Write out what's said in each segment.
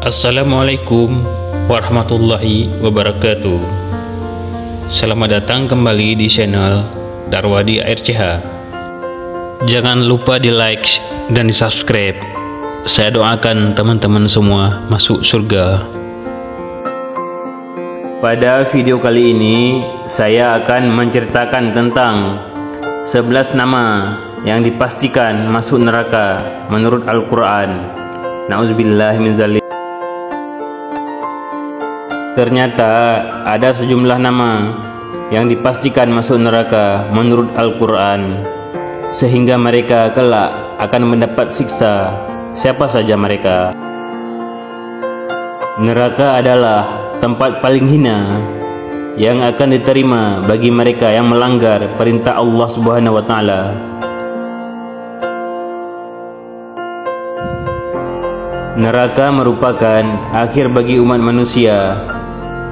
Assalamualaikum warahmatullahi wabarakatuh. Selamat datang kembali di channel Darwadi RCH. Jangan lupa di like dan di subscribe. Saya doakan teman-teman semua masuk surga. Pada video kali ini saya akan menceritakan tentang 11 nama yang dipastikan masuk neraka menurut Al-Quran. Na'udzubillah min zalik. Ternyata ada sejumlah nama yang dipastikan masuk neraka menurut Al-Quran, sehingga mereka kelak akan mendapat siksa. Siapa saja mereka? Neraka adalah tempat paling hina yang akan diterima bagi mereka yang melanggar perintah Allah Subhanahu wa Ta'ala. Neraka merupakan akhir bagi umat manusia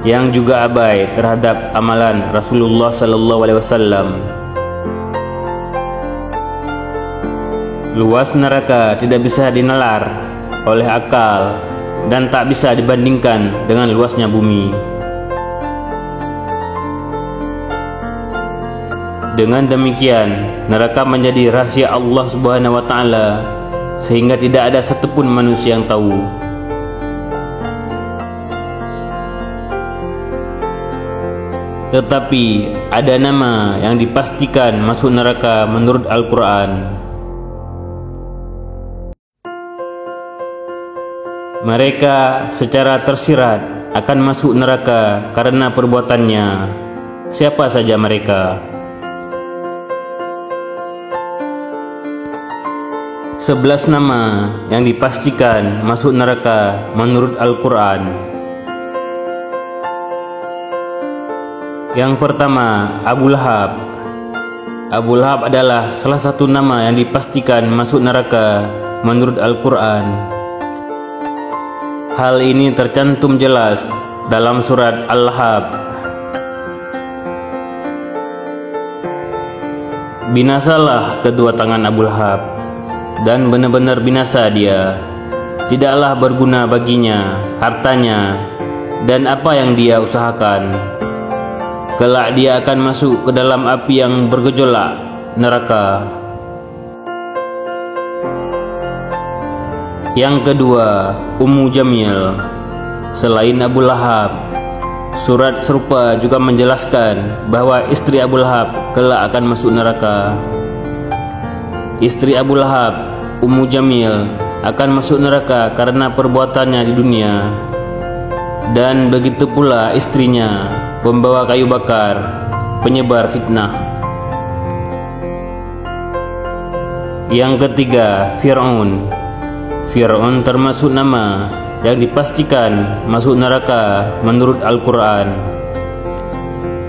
yang juga abai terhadap amalan Rasulullah sallallahu alaihi wasallam. Luas neraka tidak bisa dinalar oleh akal dan tak bisa dibandingkan dengan luasnya bumi. Dengan demikian, neraka menjadi rahasia Allah Subhanahu wa Ta'ala, sehingga tidak ada satupun manusia yang tahu. Tetapi ada nama yang dipastikan masuk neraka menurut Al-Quran. Mereka secara tersirat akan masuk neraka karena perbuatannya. Siapa saja mereka? 11 nama yang dipastikan masuk neraka menurut Al-Quran. Yang pertama, Abu Lahab. Abu Lahab adalah salah satu nama yang dipastikan masuk neraka menurut Al-Quran. Hal ini tercantum jelas dalam surat Al-Lahab. Binasalah kedua tangan Abu Lahab, dan benar-benar binasa dia. Tidaklah berguna baginya hartanya dan apa yang dia usahakan. Kelak dia akan masuk ke dalam api yang bergejolak, neraka. Yang kedua, Ummu Jamil. Selain Abu Lahab, surat serupa juga menjelaskan bahwa istri Abu Lahab kelak akan masuk neraka. Istri Abu Lahab, Ummu Jamil, akan masuk neraka karena perbuatannya di dunia. Dan begitu pula istrinya, pembawa kayu bakar, penyebar fitnah. Yang ketiga, Fir'aun. Fir'aun termasuk nama yang dipastikan masuk neraka menurut Al-Quran.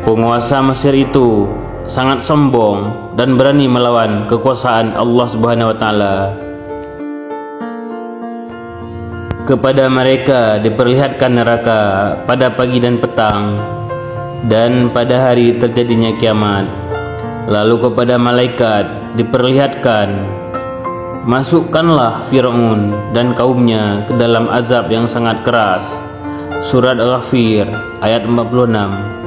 Penguasa Mesir itu sangat sombong dan berani melawan kekuasaan Allah Subhanahu wa Ta'ala. Kepada mereka diperlihatkan neraka pada pagi dan petang, dan pada hari terjadinya kiamat. Lalu kepada malaikat diperlihatkan, masukkanlah Fir'aun dan kaumnya ke dalam azab yang sangat keras. Surat Al-Ghafir ayat 46.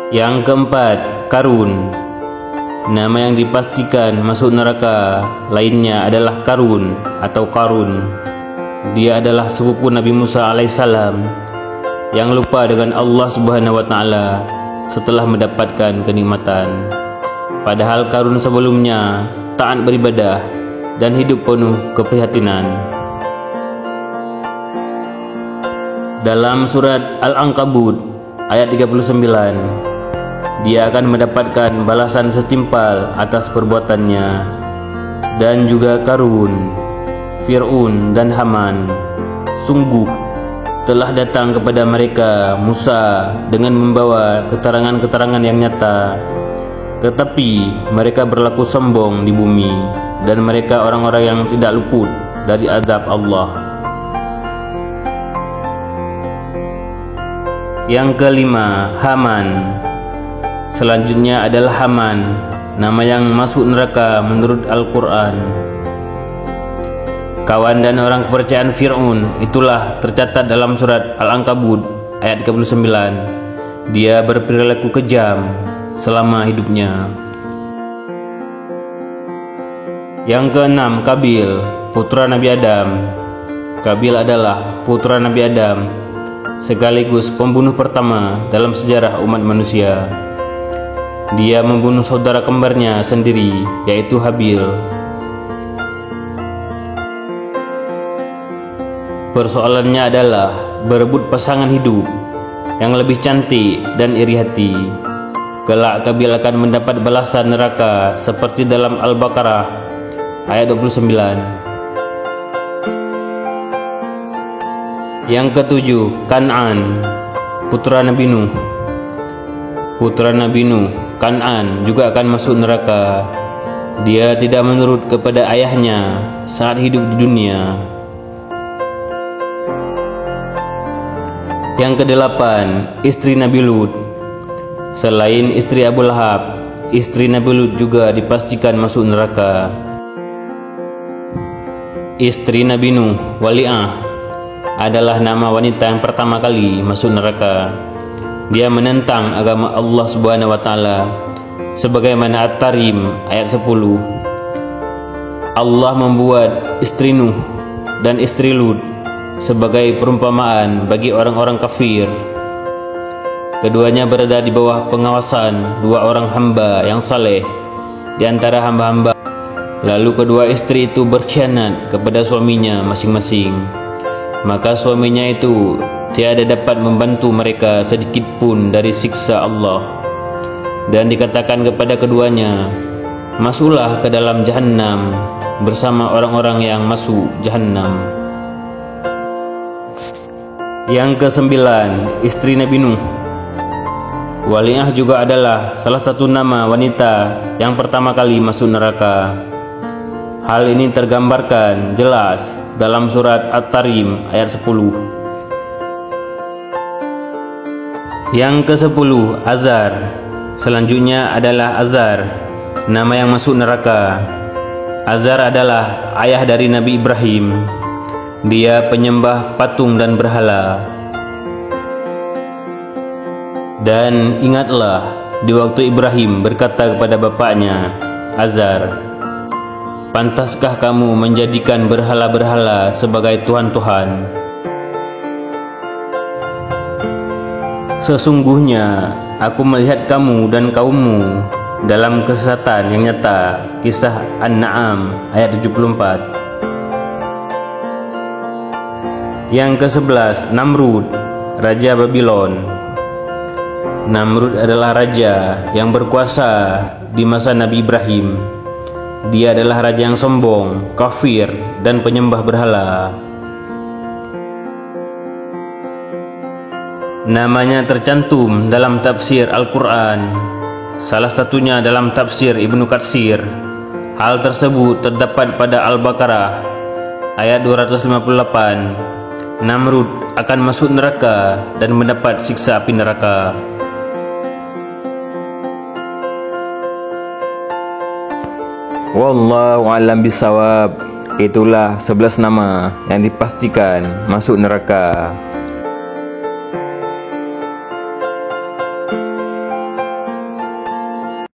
Yang keempat, Qarun. Nama yang dipastikan masuk neraka lainnya adalah Qarun atau Qarun. Dia adalah sepupu Nabi Musa alaihissalam yang lupa dengan Allah Subhanahu wa Ta'ala setelah mendapatkan kenikmatan. Padahal Qarun sebelumnya taat beribadah dan hidup penuh keprihatinan. Dalam surat Al-Ankabut ayat 39, dia akan mendapatkan balasan setimpal atas perbuatannya. Dan juga Qarun, Fir'aun dan Haman, sungguh telah datang kepada mereka Musa dengan membawa keterangan-keterangan yang nyata, tetapi mereka berlaku sombong di bumi, dan mereka orang-orang yang tidak luput dari azab Allah. Yang kelima, Haman. Selanjutnya adalah Haman, nama yang masuk neraka menurut Al-Quran. kawan dan orang kepercayaan Fir'aun itulah tercatat dalam surat Al-Ankabut ayat 39. Dia berperilaku kejam selama hidupnya. Yang keenam, Kabil, putra Nabi Adam. Kabil adalah putra Nabi Adam, sekaligus pembunuh pertama dalam sejarah umat manusia. Dia membunuh saudara kembarnya sendiri, yaitu Habil. Persoalannya adalah berebut pasangan hidup yang lebih cantik dan iri hati. Kelak Kabil akan mendapat balasan neraka seperti dalam Al-Baqarah ayat 29. Yang ketujuh, Kan'an, putra Nabi Nuh. Putra Nabi Nuh, Kan'an, juga akan masuk neraka. Dia tidak menurut kepada ayahnya saat hidup di dunia. Yang kedelapan, istri Nabi Lut. Selain istri Abu Lahab, istri Nabi Lut juga dipastikan masuk neraka. Istri Nabi Nuh, Wali'ah, adalah nama wanita yang pertama kali masuk neraka. Dia menentang agama Allah Subhanahu wa taala sebagaimana At-Tarim ayat 10. Allah membuat istri Nuh dan istri Lut sebagai perumpamaan bagi orang-orang kafir. Keduanya berada di bawah pengawasan dua orang hamba yang saleh di antara hamba-hamba. Lalu kedua istri itu berkhianat kepada suaminya masing-masing. Maka suaminya itu tiada dapat membantu mereka sedikit pun dari siksa Allah. Dan dikatakan kepada keduanya, masuklah ke dalam Jahannam bersama orang-orang yang masuk Jahannam. Yang kesembilan, istri Nabi Nuh. Wali'ah juga adalah salah satu nama wanita yang pertama kali masuk neraka. Hal ini tergambarkan jelas dalam surat At-Tarim ayat 10. Yang ke-10, Azar. Selanjutnya adalah Azar, nama yang masuk neraka. Azar adalah ayah dari Nabi Ibrahim. Dia penyembah patung dan berhala. Dan ingatlah di waktu Ibrahim berkata kepada bapaknya, Azar, pantaskah kamu menjadikan berhala-berhala sebagai Tuhan-Tuhan? Sesungguhnya aku melihat kamu dan kaummu dalam kesesatan yang nyata. Kisah An-Na'am ayat 74. Yang ke-11, Namrud, Raja Babylon. Namrud adalah raja yang berkuasa di masa Nabi Ibrahim. Dia adalah raja yang sombong, kafir, dan penyembah berhala. Namanya tercantum dalam tafsir Al-Quran, salah satunya dalam tafsir Ibnu Katsir. Hal tersebut terdapat pada Al-Baqarah ayat 258. Namrud akan masuk neraka dan mendapat siksa api neraka. Wallahu a'lam bishawab. Itulah 11 nama yang dipastikan masuk neraka.